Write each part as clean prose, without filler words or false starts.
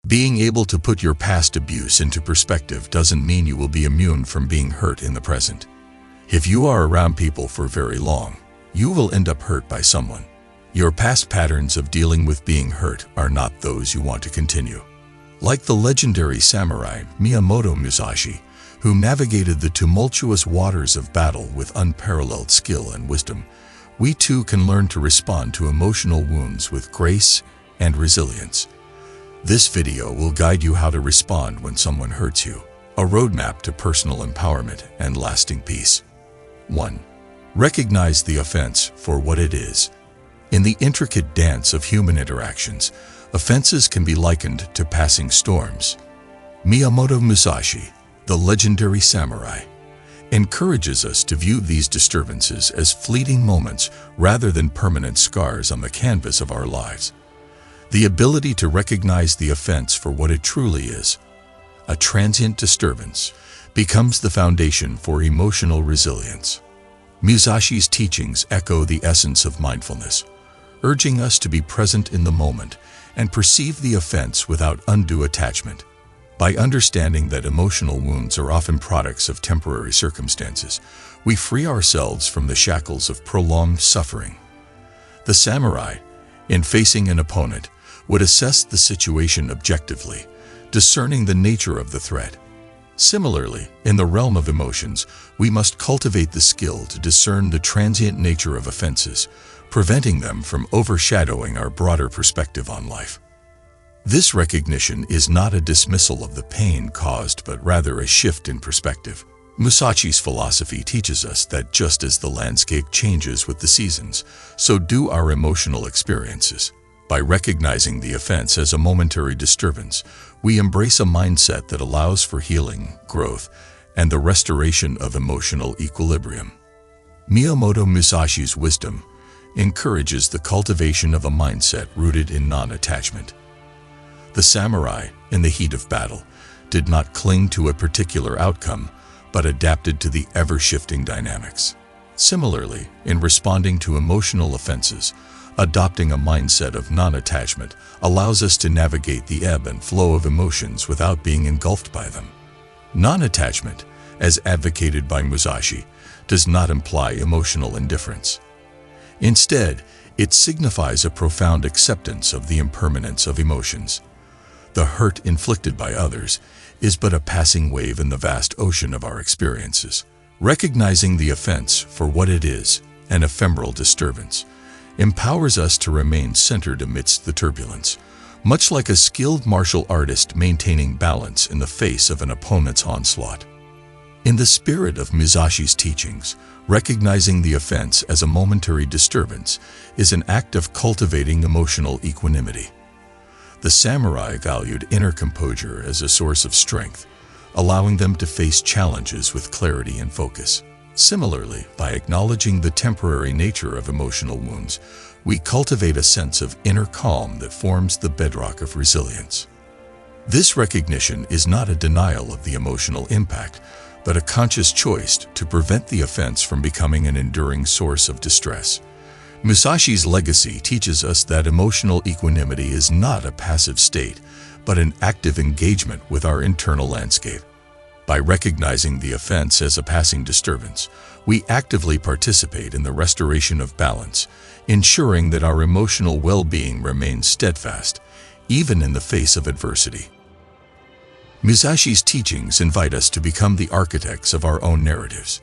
Being able to put your past abuse into perspective doesn't mean you will be immune from being hurt in the present. If you are around people for very long, you will end up hurt by someone. Your past patterns of dealing with being hurt are not those you want to continue. Like the legendary samurai Miyamoto Musashi, who navigated the tumultuous waters of battle with unparalleled skill and wisdom, we too can learn to respond to emotional wounds with grace and resilience. This video will guide you how to respond when someone hurts you, a roadmap to personal empowerment and lasting peace. 1. Recognize the offense for what it is. In the intricate dance of human interactions, offenses can be likened to passing storms. Miyamoto Musashi, the legendary samurai, encourages us to view these disturbances as fleeting moments rather than permanent scars on the canvas of our lives. The ability to recognize the offense for what it truly is, a transient disturbance, becomes the foundation for emotional resilience. Musashi's teachings echo the essence of mindfulness, urging us to be present in the moment and perceive the offense without undue attachment. By understanding that emotional wounds are often products of temporary circumstances, we free ourselves from the shackles of prolonged suffering. The samurai, in facing an opponent, would assess the situation objectively, discerning the nature of the threat. Similarly, in the realm of emotions, we must cultivate the skill to discern the transient nature of offenses, preventing them from overshadowing our broader perspective on life. This recognition is not a dismissal of the pain caused, but rather a shift in perspective. Musashi's philosophy teaches us that just as the landscape changes with the seasons, so do our emotional experiences. By recognizing the offense as a momentary disturbance, we embrace a mindset that allows for healing, growth, and the restoration of emotional equilibrium. Miyamoto Musashi's wisdom encourages the cultivation of a mindset rooted in non-attachment. The samurai, in the heat of battle, did not cling to a particular outcome, but adapted to the ever-shifting dynamics. Similarly, in responding to emotional offenses, adopting a mindset of non-attachment allows us to navigate the ebb and flow of emotions without being engulfed by them. Non-attachment, as advocated by Musashi, does not imply emotional indifference. Instead, it signifies a profound acceptance of the impermanence of emotions. The hurt inflicted by others is but a passing wave in the vast ocean of our experiences. Recognizing the offense for what it is, an ephemeral disturbance, empowers us to remain centered amidst the turbulence, much like a skilled martial artist maintaining balance in the face of an opponent's onslaught. In the spirit of Musashi's teachings, recognizing the offense as a momentary disturbance is an act of cultivating emotional equanimity. The samurai valued inner composure as a source of strength, allowing them to face challenges with clarity and focus. Similarly, by acknowledging the temporary nature of emotional wounds, we cultivate a sense of inner calm that forms the bedrock of resilience. This recognition is not a denial of the emotional impact, but a conscious choice to prevent the offense from becoming an enduring source of distress. Musashi's legacy teaches us that emotional equanimity is not a passive state, but an active engagement with our internal landscape. By recognizing the offense as a passing disturbance, we actively participate in the restoration of balance, ensuring that our emotional well-being remains steadfast, even in the face of adversity. Musashi's teachings invite us to become the architects of our own narratives.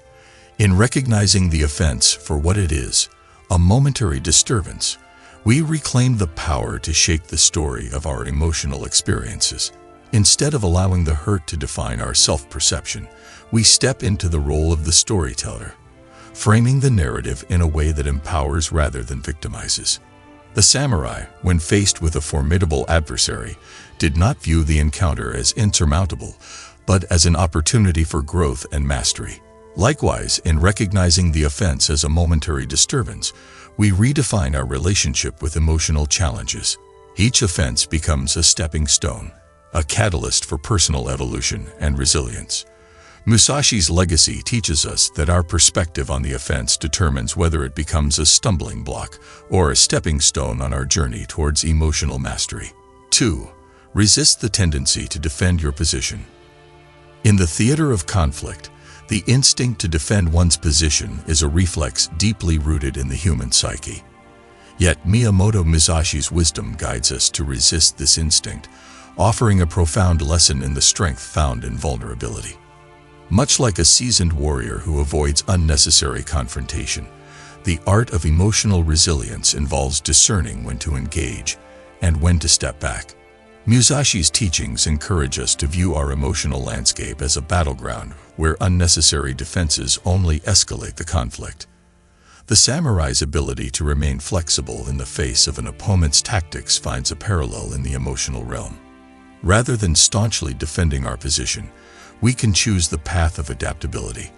In recognizing the offense for what it is, a momentary disturbance, we reclaim the power to shape the story of our emotional experiences. Instead of allowing the hurt to define our self-perception, we step into the role of the storyteller, framing the narrative in a way that empowers rather than victimizes. The samurai, when faced with a formidable adversary, did not view the encounter as insurmountable, but as an opportunity for growth and mastery. Likewise, in recognizing the offense as a momentary disturbance, we redefine our relationship with emotional challenges. Each offense becomes a stepping stone, a catalyst for personal evolution and resilience. Musashi's legacy teaches us that our perspective on the offense determines whether it becomes a stumbling block or a stepping stone on our journey towards emotional mastery. 2. Resist the tendency to defend your position. In the theater of conflict, the instinct to defend one's position is a reflex deeply rooted in the human psyche. Yet Miyamoto Musashi's wisdom guides us to resist this instinct, offering a profound lesson in the strength found in vulnerability. Much like a seasoned warrior who avoids unnecessary confrontation, the art of emotional resilience involves discerning when to engage and when to step back. Musashi's teachings encourage us to view our emotional landscape as a battleground where unnecessary defenses only escalate the conflict. The samurai's ability to remain flexible in the face of an opponent's tactics finds a parallel in the emotional realm. Rather than staunchly defending our position, we can choose the path of adaptability,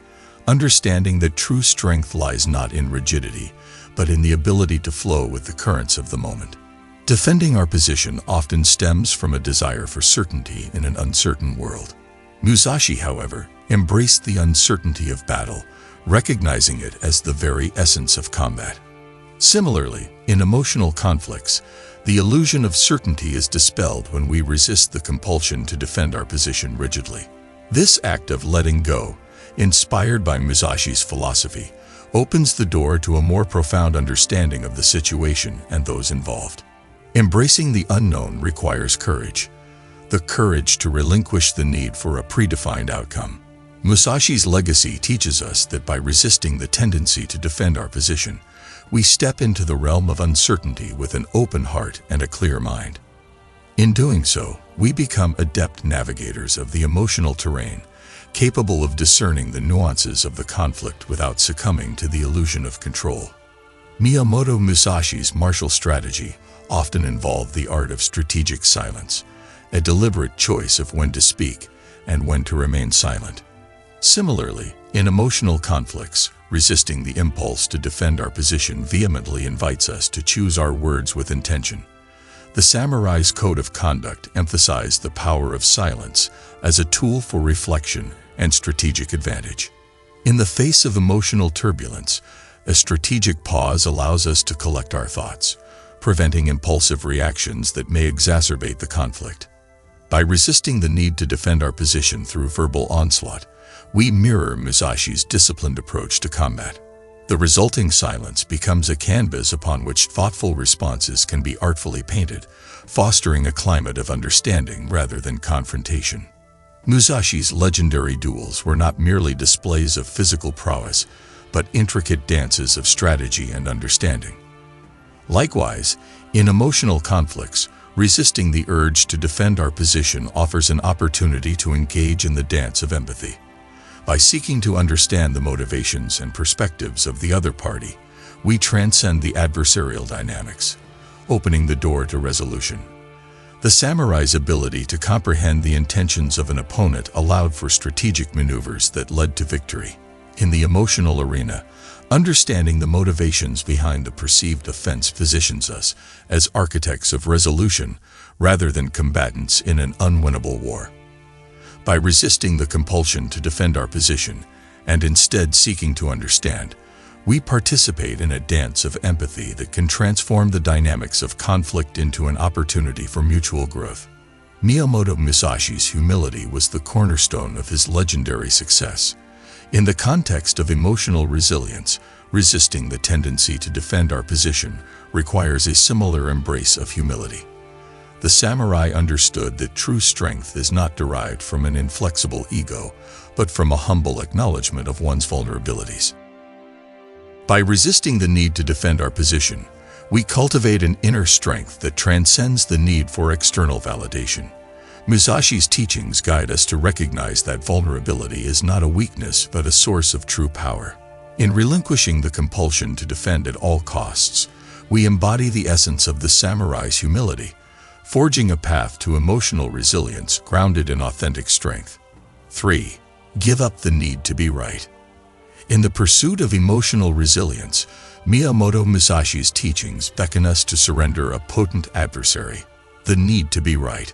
understanding that true strength lies not in rigidity, but in the ability to flow with the currents of the moment. Defending our position often stems from a desire for certainty in an uncertain world. Musashi, however, embraced the uncertainty of battle, recognizing it as the very essence of combat. Similarly, in emotional conflicts, the illusion of certainty is dispelled when we resist the compulsion to defend our position rigidly. This act of letting go, inspired by Musashi's philosophy, opens the door to a more profound understanding of the situation and those involved. Embracing the unknown requires courage, the courage to relinquish the need for a predefined outcome. Musashi's legacy teaches us that by resisting the tendency to defend our position, we step into the realm of uncertainty with an open heart and a clear mind. In doing so, we become adept navigators of the emotional terrain, capable of discerning the nuances of the conflict without succumbing to the illusion of control. Miyamoto Musashi's martial strategy often involved the art of strategic silence, a deliberate choice of when to speak and when to remain silent. Similarly, in emotional conflicts, resisting the impulse to defend our position vehemently invites us to choose our words with intention. The samurai's code of conduct emphasized the power of silence as a tool for reflection and strategic advantage. In the face of emotional turbulence, a strategic pause allows us to collect our thoughts, preventing impulsive reactions that may exacerbate the conflict. By resisting the need to defend our position through verbal onslaught, we mirror Musashi's disciplined approach to combat. The resulting silence becomes a canvas upon which thoughtful responses can be artfully painted, fostering a climate of understanding rather than confrontation. Musashi's legendary duels were not merely displays of physical prowess, but intricate dances of strategy and understanding. Likewise, in emotional conflicts, resisting the urge to defend our position offers an opportunity to engage in the dance of empathy. By seeking to understand the motivations and perspectives of the other party, we transcend the adversarial dynamics, opening the door to resolution. The samurai's ability to comprehend the intentions of an opponent allowed for strategic maneuvers that led to victory. In the emotional arena, understanding the motivations behind the perceived offense positions us as architects of resolution rather than combatants in an unwinnable war. By resisting the compulsion to defend our position and instead seeking to understand, we participate in a dance of empathy that can transform the dynamics of conflict into an opportunity for mutual growth. Miyamoto Musashi's humility was the cornerstone of his legendary success. In the context of emotional resilience, resisting the tendency to defend our position requires a similar embrace of humility. The samurai understood that true strength is not derived from an inflexible ego, but from a humble acknowledgement of one's vulnerabilities. By resisting the need to defend our position, we cultivate an inner strength that transcends the need for external validation. Musashi's teachings guide us to recognize that vulnerability is not a weakness but a source of true power. In relinquishing the compulsion to defend at all costs, we embody the essence of the samurai's humility, forging a path to emotional resilience grounded in authentic strength. 3. Give up the need to be right. In the pursuit of emotional resilience, Miyamoto Musashi's teachings beckon us to surrender a potent adversary, the need to be right.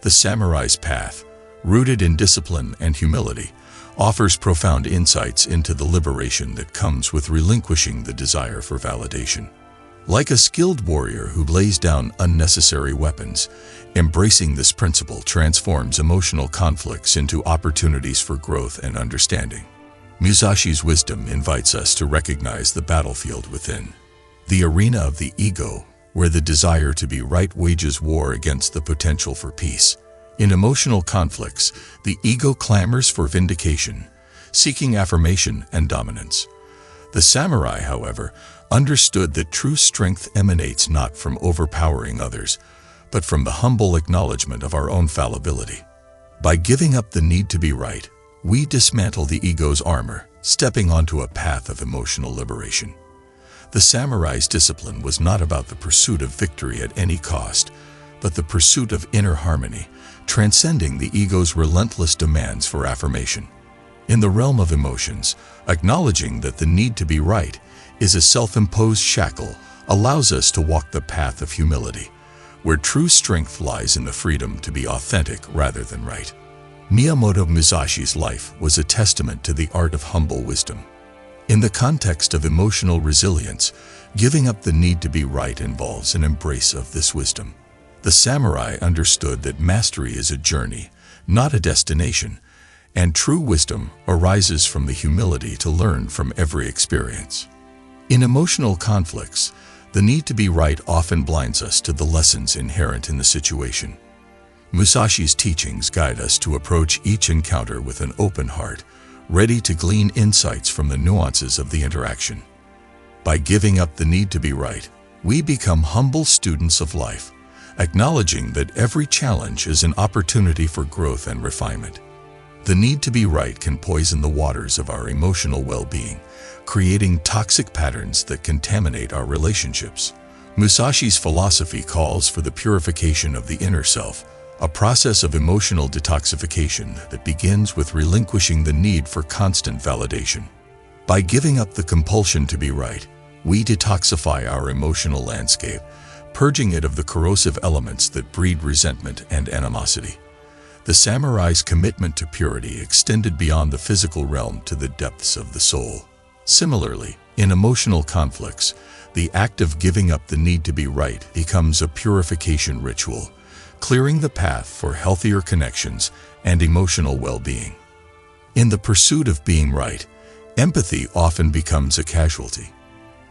The samurai's path, rooted in discipline and humility, offers profound insights into the liberation that comes with relinquishing the desire for validation. Like a skilled warrior who lays down unnecessary weapons, embracing this principle transforms emotional conflicts into opportunities for growth and understanding. Musashi's wisdom invites us to recognize the battlefield within, the arena of the ego, where the desire to be right wages war against the potential for peace. In emotional conflicts, the ego clamors for vindication, seeking affirmation and dominance. The samurai, however, understood that true strength emanates not from overpowering others, but from the humble acknowledgement of our own fallibility. By giving up the need to be right, we dismantle the ego's armor, stepping onto a path of emotional liberation. The samurai's discipline was not about the pursuit of victory at any cost, but the pursuit of inner harmony, transcending the ego's relentless demands for affirmation. In the realm of emotions, acknowledging that the need to be right is a self-imposed shackle allows us to walk the path of humility, where true strength lies in the freedom to be authentic rather than right. Miyamoto Musashi's life was a testament to the art of humble wisdom. In the context of emotional resilience, giving up the need to be right involves an embrace of this wisdom. The samurai understood that mastery is a journey, not a destination, and true wisdom arises from the humility to learn from every experience. In emotional conflicts, the need to be right often blinds us to the lessons inherent in the situation. Musashi's teachings guide us to approach each encounter with an open heart, ready to glean insights from the nuances of the interaction. By giving up the need to be right, we become humble students of life, acknowledging that every challenge is an opportunity for growth and refinement. The need to be right can poison the waters of our emotional well-being, creating toxic patterns that contaminate our relationships. Musashi's philosophy calls for the purification of the inner self, a process of emotional detoxification that begins with relinquishing the need for constant validation. By giving up the compulsion to be right, we detoxify our emotional landscape, purging it of the corrosive elements that breed resentment and animosity. The samurai's commitment to purity extended beyond the physical realm to the depths of the soul. Similarly, in emotional conflicts, the act of giving up the need to be right becomes a purification ritual, clearing the path for healthier connections and emotional well-being. In the pursuit of being right, empathy often becomes a casualty.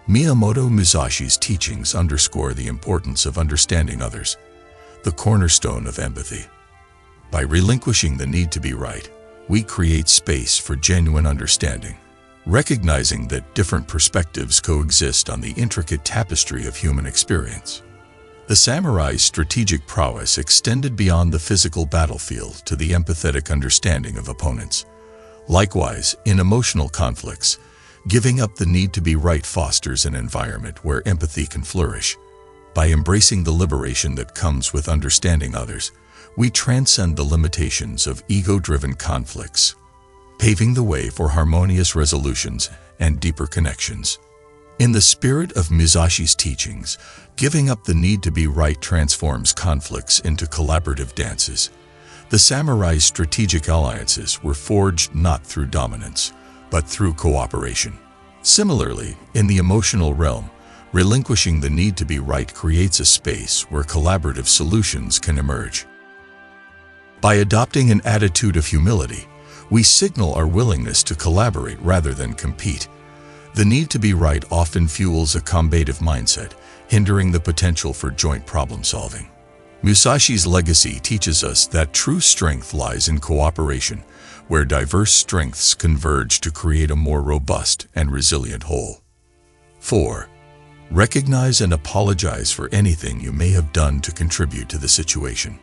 Miyamoto Musashi's teachings underscore the importance of understanding others, the cornerstone of empathy. By relinquishing the need to be right, we create space for genuine understanding, recognizing that different perspectives coexist on the intricate tapestry of human experience. The samurai's strategic prowess extended beyond the physical battlefield to the empathetic understanding of opponents. Likewise, in emotional conflicts, giving up the need to be right fosters an environment where empathy can flourish. By embracing the liberation that comes with understanding others, we transcend the limitations of ego-driven conflicts, paving the way for harmonious resolutions and deeper connections. In the spirit of Musashi's teachings, giving up the need to be right transforms conflicts into collaborative dances. The samurai's strategic alliances were forged not through dominance, but through cooperation. Similarly, in the emotional realm, relinquishing the need to be right creates a space where collaborative solutions can emerge. By adopting an attitude of humility, we signal our willingness to collaborate rather than compete. The need to be right often fuels a combative mindset, hindering the potential for joint problem-solving. Musashi's legacy teaches us that true strength lies in cooperation, where diverse strengths converge to create a more robust and resilient whole. 4. Recognize and apologize for anything you may have done to contribute to the situation.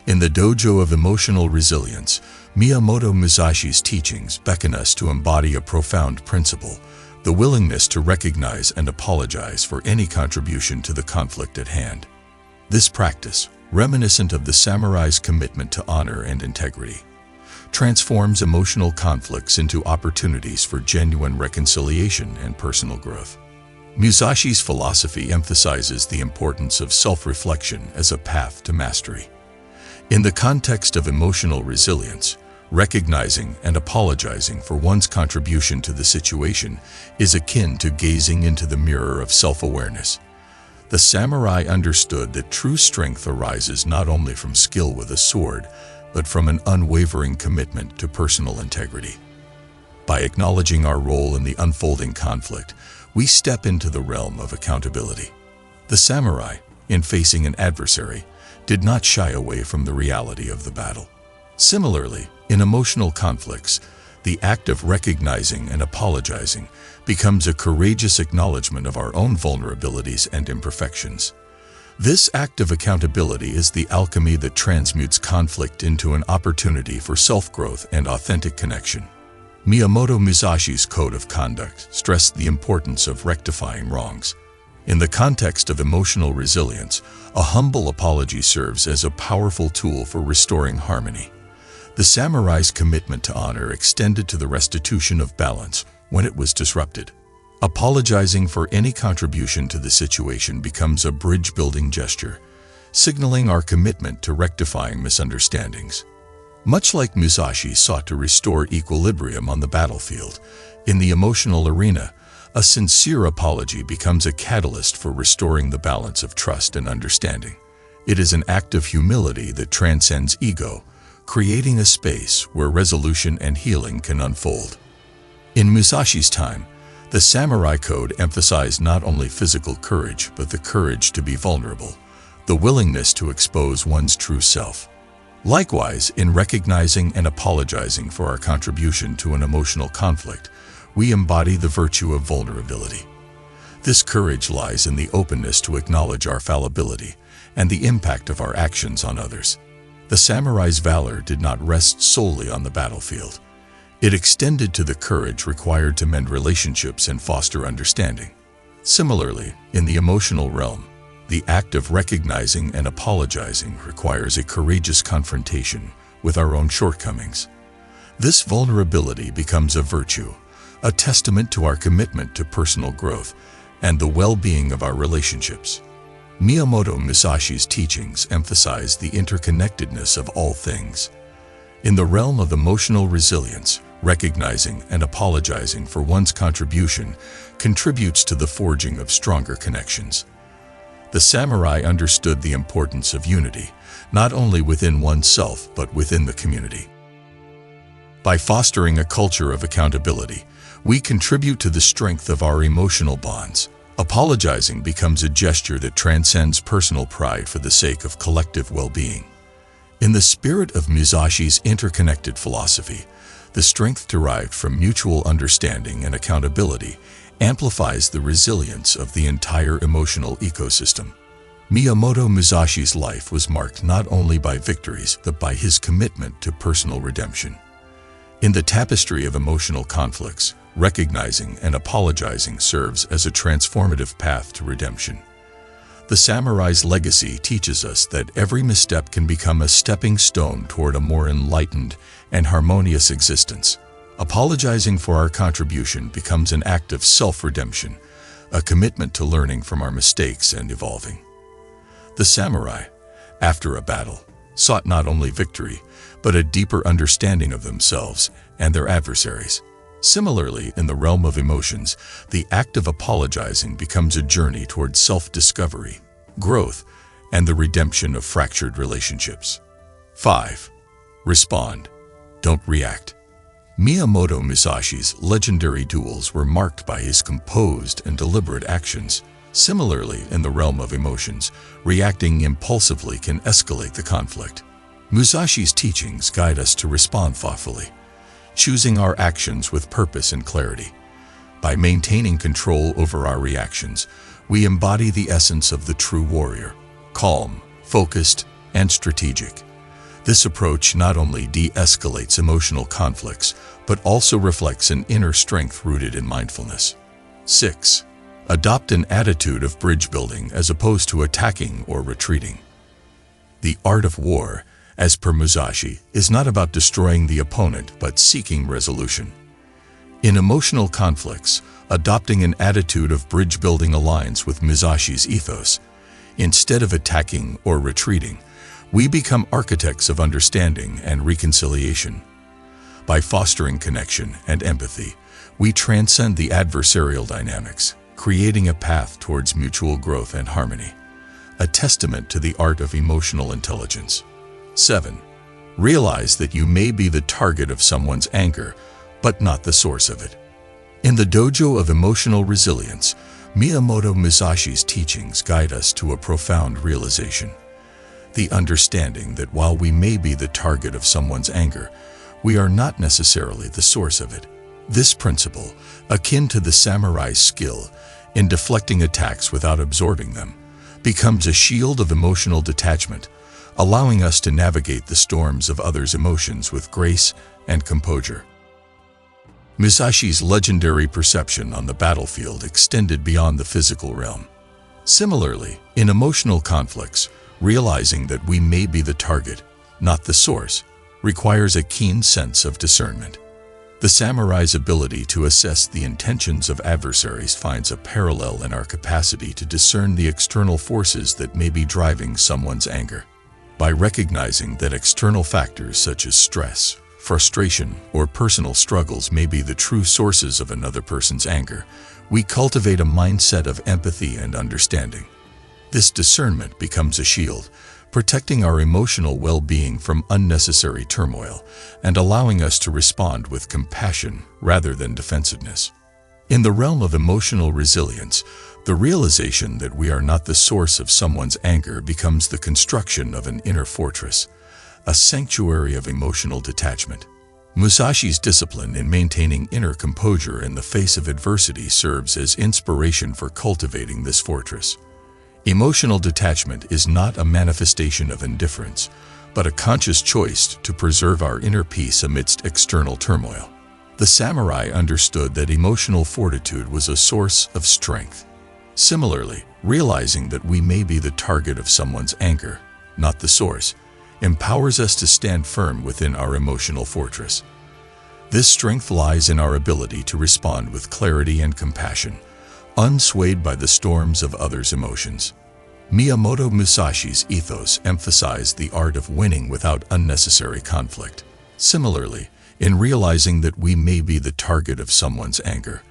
In the dojo of emotional resilience, Miyamoto Musashi's teachings beckon us to embody a profound principle: the willingness to recognize and apologize for any contribution to the conflict at hand. This practice, reminiscent of the samurai's commitment to honor and integrity, transforms emotional conflicts into opportunities for genuine reconciliation and personal growth. Musashi's philosophy emphasizes the importance of self-reflection as a path to mastery. In the context of emotional resilience, recognizing and apologizing for one's contribution to the situation is akin to gazing into the mirror of self-awareness, The samurai understood that true strength arises not only from skill with a sword, but from an unwavering commitment to personal integrity. By acknowledging our role in the unfolding conflict, we step into the realm of accountability. The samurai, in facing an adversary, did not shy away from the reality of the battle. Similarly, in emotional conflicts, the act of recognizing and apologizing becomes a courageous acknowledgement of our own vulnerabilities and imperfections. This act of accountability is the alchemy that transmutes conflict into an opportunity for self-growth and authentic connection. Miyamoto Musashi's code of conduct stressed the importance of rectifying wrongs. In the context of emotional resilience, a humble apology serves as a powerful tool for restoring harmony. The samurai's commitment to honor extended to the restitution of balance when it was disrupted. Apologizing for any contribution to the situation becomes a bridge-building gesture, signaling our commitment to rectifying misunderstandings. Much like Musashi sought to restore equilibrium on the battlefield, in the emotional arena, a sincere apology becomes a catalyst for restoring the balance of trust and understanding. It is an act of humility that transcends ego, creating a space where resolution and healing can unfold. In Musashi's time, the samurai code emphasized not only physical courage, but the courage to be vulnerable, the willingness to expose one's true self. Likewise, in recognizing and apologizing for our contribution to an emotional conflict, we embody the virtue of vulnerability. This courage lies in the openness to acknowledge our fallibility and the impact of our actions on others. The samurai's valor did not rest solely on the battlefield. It extended to the courage required to mend relationships and foster understanding. Similarly, in the emotional realm, the act of recognizing and apologizing requires a courageous confrontation with our own shortcomings. This vulnerability becomes a virtue, a testament to our commitment to personal growth and the well-being of our relationships. Miyamoto Musashi's teachings emphasize the interconnectedness of all things. In the realm of emotional resilience, recognizing and apologizing for one's contribution contributes to the forging of stronger connections. The samurai understood the importance of unity, not only within oneself but within the community. By fostering a culture of accountability, we contribute to the strength of our emotional bonds. Apologizing becomes a gesture that transcends personal pride for the sake of collective well-being. In the spirit of Musashi's interconnected philosophy, the strength derived from mutual understanding and accountability amplifies the resilience of the entire emotional ecosystem. Miyamoto Musashi's life was marked not only by victories but by his commitment to personal redemption. In the tapestry of emotional conflicts, recognizing and apologizing serves as a transformative path to redemption. The samurai's legacy teaches us that every misstep can become a stepping stone toward a more enlightened and harmonious existence. Apologizing for our contribution becomes an act of self-redemption, a commitment to learning from our mistakes and evolving. The samurai, after a battle, sought not only victory, but a deeper understanding of themselves and their adversaries. Similarly, in the realm of emotions, the act of apologizing becomes a journey toward self-discovery, growth, and the redemption of fractured relationships. 5. Respond. Don't react. Miyamoto Musashi's legendary duels were marked by his composed and deliberate actions. Similarly, in the realm of emotions, reacting impulsively can escalate the conflict. Musashi's teachings guide us to respond thoughtfully, choosing our actions with purpose and clarity. By maintaining control over our reactions, we embody the essence of the true warrior: calm, focused, and strategic. This approach not only de-escalates emotional conflicts, but also reflects an inner strength rooted in mindfulness. 6. Adopt an attitude of bridge building as opposed to attacking or retreating. The art of war, as per Musashi, is not about destroying the opponent but seeking resolution. In emotional conflicts, adopting an attitude of bridge building aligns with Musashi's ethos. Instead of attacking or retreating, we become architects of understanding and reconciliation. By fostering connection and empathy, we transcend the adversarial dynamics, creating a path towards mutual growth and harmony, a testament to the art of emotional intelligence. 7. Realize that you may be the target of someone's anger, but not the source of it. In the Dojo of Emotional Resilience, Miyamoto Musashi's teachings guide us to a profound realization: the understanding that while we may be the target of someone's anger, we are not necessarily the source of it. This principle, akin to the samurai's skill in deflecting attacks without absorbing them, becomes a shield of emotional detachment, allowing us to navigate the storms of others' emotions with grace and composure. Musashi's legendary perception on the battlefield extended beyond the physical realm. Similarly, in emotional conflicts, realizing that we may be the target, not the source, requires a keen sense of discernment. The samurai's ability to assess the intentions of adversaries finds a parallel in our capacity to discern the external forces that may be driving someone's anger. By recognizing that external factors such as stress, frustration, or personal struggles may be the true sources of another person's anger, we cultivate a mindset of empathy and understanding. This discernment becomes a shield, protecting our emotional well-being from unnecessary turmoil and allowing us to respond with compassion rather than defensiveness. In the realm of emotional resilience, the realization that we are not the source of someone's anger becomes the construction of an inner fortress, a sanctuary of emotional detachment. Musashi's discipline in maintaining inner composure in the face of adversity serves as inspiration for cultivating this fortress. Emotional detachment is not a manifestation of indifference, but a conscious choice to preserve our inner peace amidst external turmoil. The samurai understood that emotional fortitude was a source of strength. Similarly, realizing that we may be the target of someone's anger, not the source, empowers us to stand firm within our emotional fortress. This strength lies in our ability to respond with clarity and compassion, unswayed by the storms of others' emotions. Miyamoto Musashi's ethos emphasized the art of winning without unnecessary conflict. Similarly, in realizing that we may be the target of someone's anger,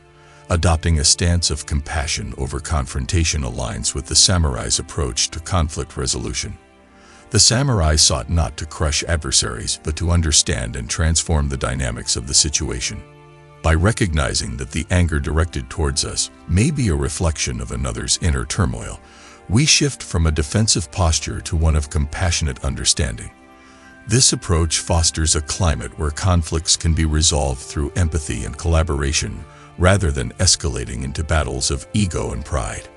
adopting a stance of compassion over confrontation aligns with the samurai's approach to conflict resolution. The samurai sought not to crush adversaries, but to understand and transform the dynamics of the situation. By recognizing that the anger directed towards us may be a reflection of another's inner turmoil, we shift from a defensive posture to one of compassionate understanding. This approach fosters a climate where conflicts can be resolved through empathy and collaboration, rather than escalating into battles of ego and pride.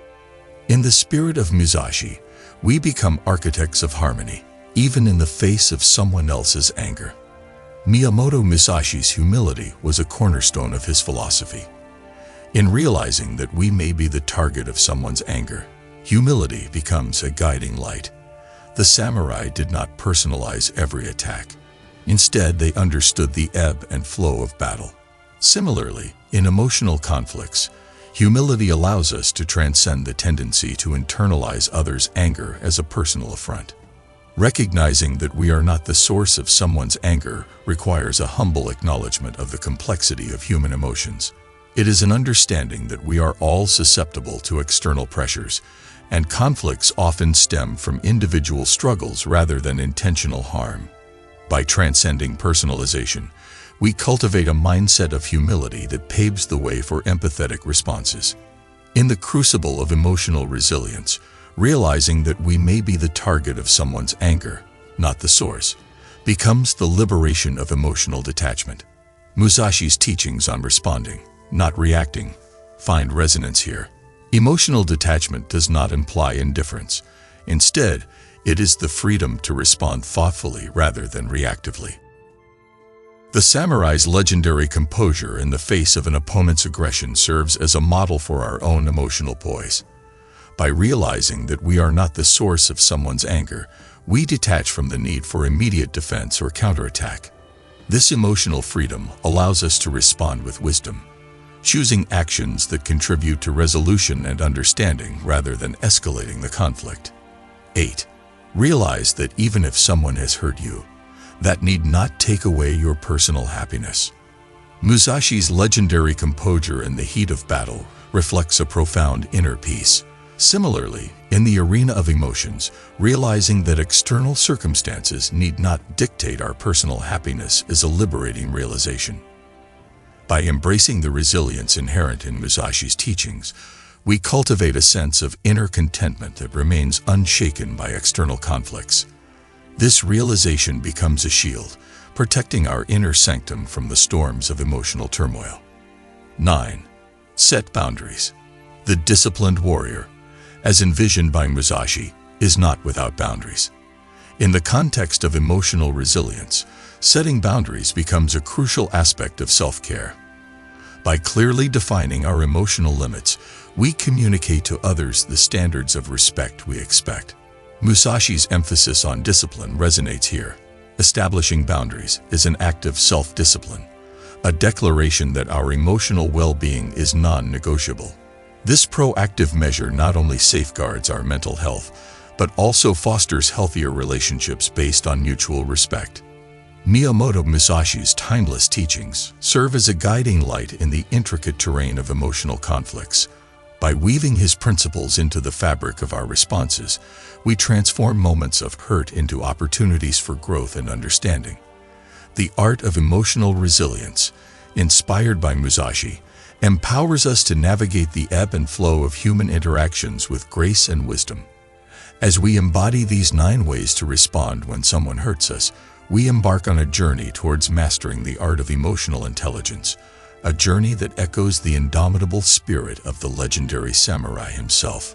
In the spirit of Musashi, we become architects of harmony, even in the face of someone else's anger. Miyamoto Musashi's humility was a cornerstone of his philosophy. In realizing that we may be the target of someone's anger, humility becomes a guiding light. The samurai did not personalize every attack. Instead, they understood the ebb and flow of battle. Similarly, in emotional conflicts, humility allows us to transcend the tendency to internalize others' anger as a personal affront. Recognizing that we are not the source of someone's anger requires a humble acknowledgement of the complexity of human emotions. It is an understanding that we are all susceptible to external pressures, and conflicts often stem from individual struggles rather than intentional harm. By transcending personalization, we cultivate a mindset of humility that paves the way for empathetic responses. In the crucible of emotional resilience, realizing that we may be the target of someone's anger, not the source, becomes the liberation of emotional detachment. Musashi's teachings on responding, not reacting, find resonance here. Emotional detachment does not imply indifference. Instead, it is the freedom to respond thoughtfully rather than reactively. The samurai's legendary composure in the face of an opponent's aggression serves as a model for our own emotional poise. By realizing that we are not the source of someone's anger, we detach from the need for immediate defense or counterattack. This emotional freedom allows us to respond with wisdom, choosing actions that contribute to resolution and understanding rather than escalating the conflict. 8. Realize that even if someone has hurt you, that need not take away your personal happiness. Musashi's legendary composure in the heat of battle reflects a profound inner peace. Similarly, in the arena of emotions, realizing that external circumstances need not dictate our personal happiness is a liberating realization. By embracing the resilience inherent in Musashi's teachings, we cultivate a sense of inner contentment that remains unshaken by external conflicts. This realization becomes a shield, protecting our inner sanctum from the storms of emotional turmoil. 9. Set boundaries. The disciplined warrior, as envisioned by Musashi, is not without boundaries. In the context of emotional resilience, setting boundaries becomes a crucial aspect of self-care. By clearly defining our emotional limits, we communicate to others the standards of respect we expect. Musashi's emphasis on discipline resonates here. Establishing boundaries is an act of self-discipline, a declaration that our emotional well-being is non-negotiable. This proactive measure not only safeguards our mental health, but also fosters healthier relationships based on mutual respect. Miyamoto Musashi's timeless teachings serve as a guiding light in the intricate terrain of emotional conflicts. By weaving his principles into the fabric of our responses, we transform moments of hurt into opportunities for growth and understanding. The art of emotional resilience, inspired by Musashi, empowers us to navigate the ebb and flow of human interactions with grace and wisdom. As we embody these 9 ways to respond when someone hurts us, we embark on a journey towards mastering the art of emotional intelligence, a journey that echoes the indomitable spirit of the legendary samurai himself.